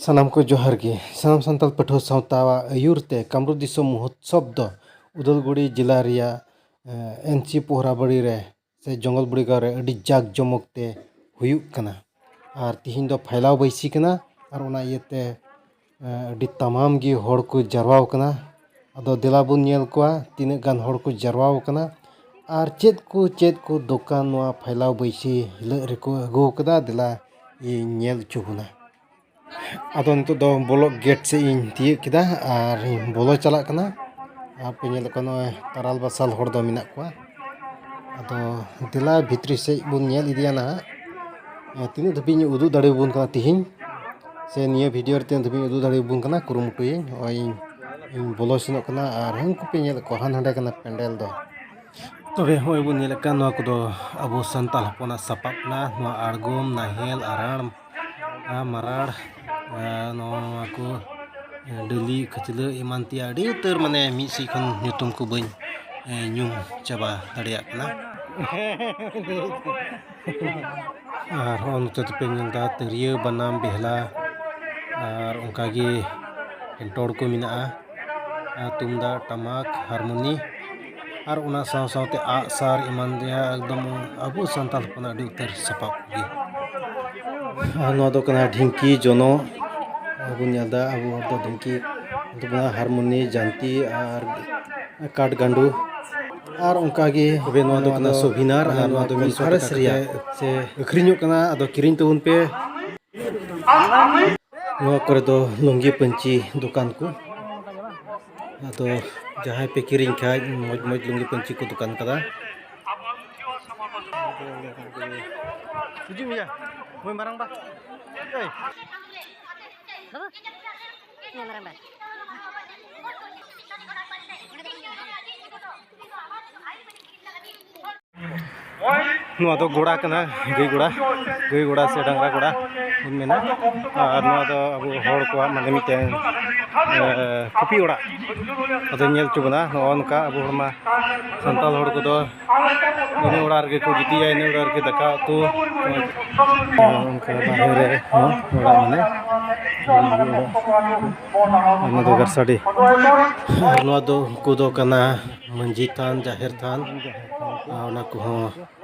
सानाम को जोहार गे सानाम सानताल पाठो सावतावा आयुरते कामरूप दिसोम महोत्सव दो उदलगुड़ी जिला रिया एनसी पोहराबाड़ी रे से जंगलबुड़ी गाँव रे अड़ी जाक जमकते हुयुक कना और तिहिन दो फैलाव बैसी कना और ओना इयते अड़ी तमाम गी होड़ को जरवाव कना अदो देलाबुन नेल कोआ तीन गान होड़ को जरवाव कना और चेद को दुकान नोआ फैलाव बैसी हिल रेको अगो कदा दिला ये नेल चुबुना अदो नितो दो बोलो गेट से इन तिये किदा और बोलो चला कना आप पेनेल कनो ताराल बसाल होड़ दो मिना कोआ अदो दिला भित्री से बुन नेल इदिया ना तीन धबी उदु दाड़े बुन कना तिहिन से निया वीडियो रे तीन धबी उदु दाड़े बुन कना कुरुमुटुये ओय इन बोलो सिनो कना और हंकु पेनेल को हांडे कना पेंडल दो तबे होय बुन नेल का नो को दो अबो संताल हपना सपापना नो आड़गोम नाहेल आराम मराड़ नोआ को डली खचल इमान तिया अड़ी उतर माने मिसी खन नुतुम को बई न्यूम चाबा दाड़िया कना और होनते पे नेलदा तरिया बनाम बेहला और उनकागे एंटोड़ को मिना तुमदा टमाक हारमोनी और उना साव सावते आसार इमान दिया एकदम अबो संताल हपना अड़ी उतर सपाप गे ढिंकी जोनो अब नेलदा अब ढिंकी हारमोनी जानती और काट गांडू और उनकागे सोभिनार से अखरिñो कना अदो किरिñ तबुन पे नोआ करे दो लुंगी पंची दुकान को अदो जहां पे किरिñ खाय मौज मौज लुंगी पंची को दुकान कदा हिजू मिया मोय मारang बा ओय बाबू ini marang ba नुआ दो गोड़ा कना गई गोड़ा से डांगरा गोड़ा मेना और नुआ दो अब होड़ को माने मिटे कुपी ओड़ा अदो नेल चुबना नोनका अब हरमा संताल होड़ को दो इन ओड़ा रे को गितिया इन ओड़ा रे दका तो उनका बाहर रे ओड़ा माने नुआ दो गरसाडी नुआ दो को दो कना मंजी थान जाहिर थान ओना को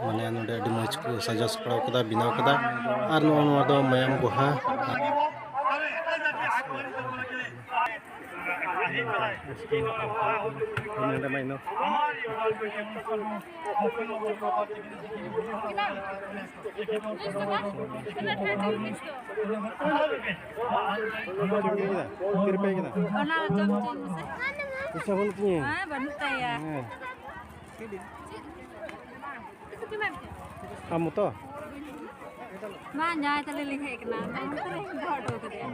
माने नोडे अडी मज को सजा सपड़ाव कदा बिनाव कदा और नुआ दो मायाम गुहा kamu to Banyak terliling kayak kena, bodoh tu dia.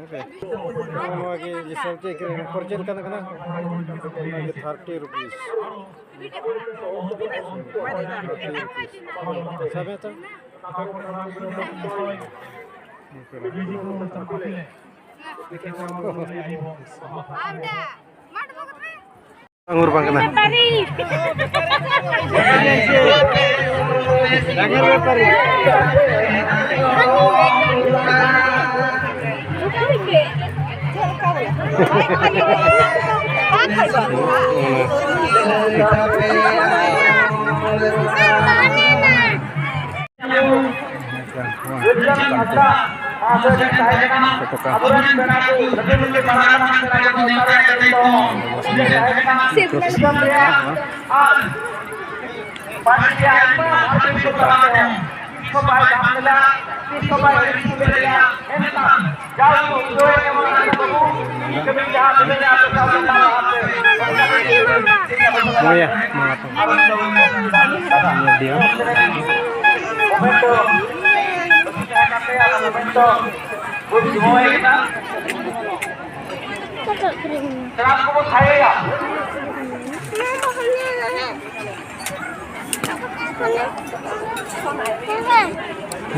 Kalau lagi jisal cek kerja kan lagi 30 rupees. Sampai tu. Ada. Anggur bang kena. Anggur berpari.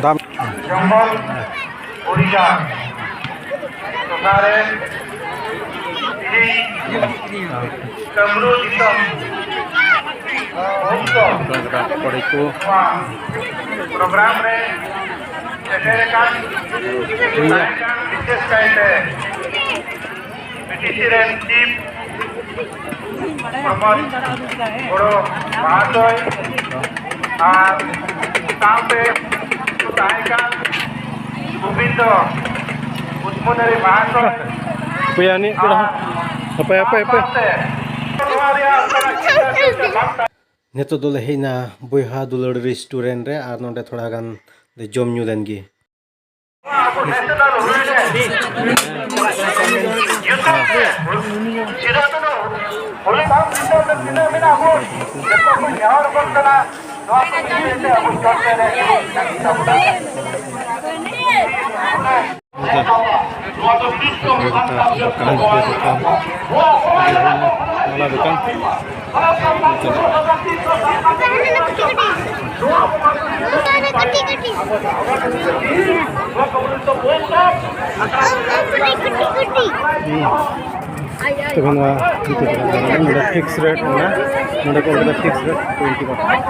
Dam. Jombang, Odisha, Kemarin, ini Kamerun Islam, Hongkong, program program seserekan bisnis kaite BTC ren chief Muhammad Boro Mahatoy আর সামনে তাইকান গোবিন্দ উদ্মোদনী মহাশয় Kuya ni, apa? Neto dole hina boyha dulur restaurant re ar nonde thoda gan de jom nyu den gi. Tekan itu ada fix rate mana? Ada kalau ada fix rate 20 baht.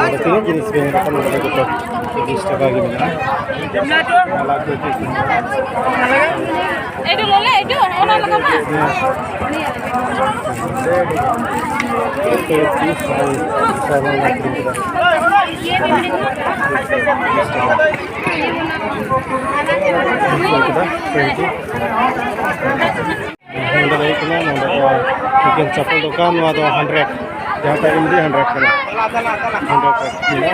Ada tiga jenis bensin kan ada kita 20 taka gitu mana? Itu lole itu orang lama. Bikin chapel dukan atau 100 yang paling di 100 kan 100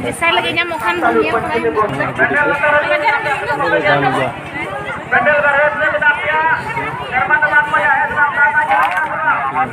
Besar lagi nyamukan dunia Pendel garis ne bedapya teman-teman ya Islam katanya ada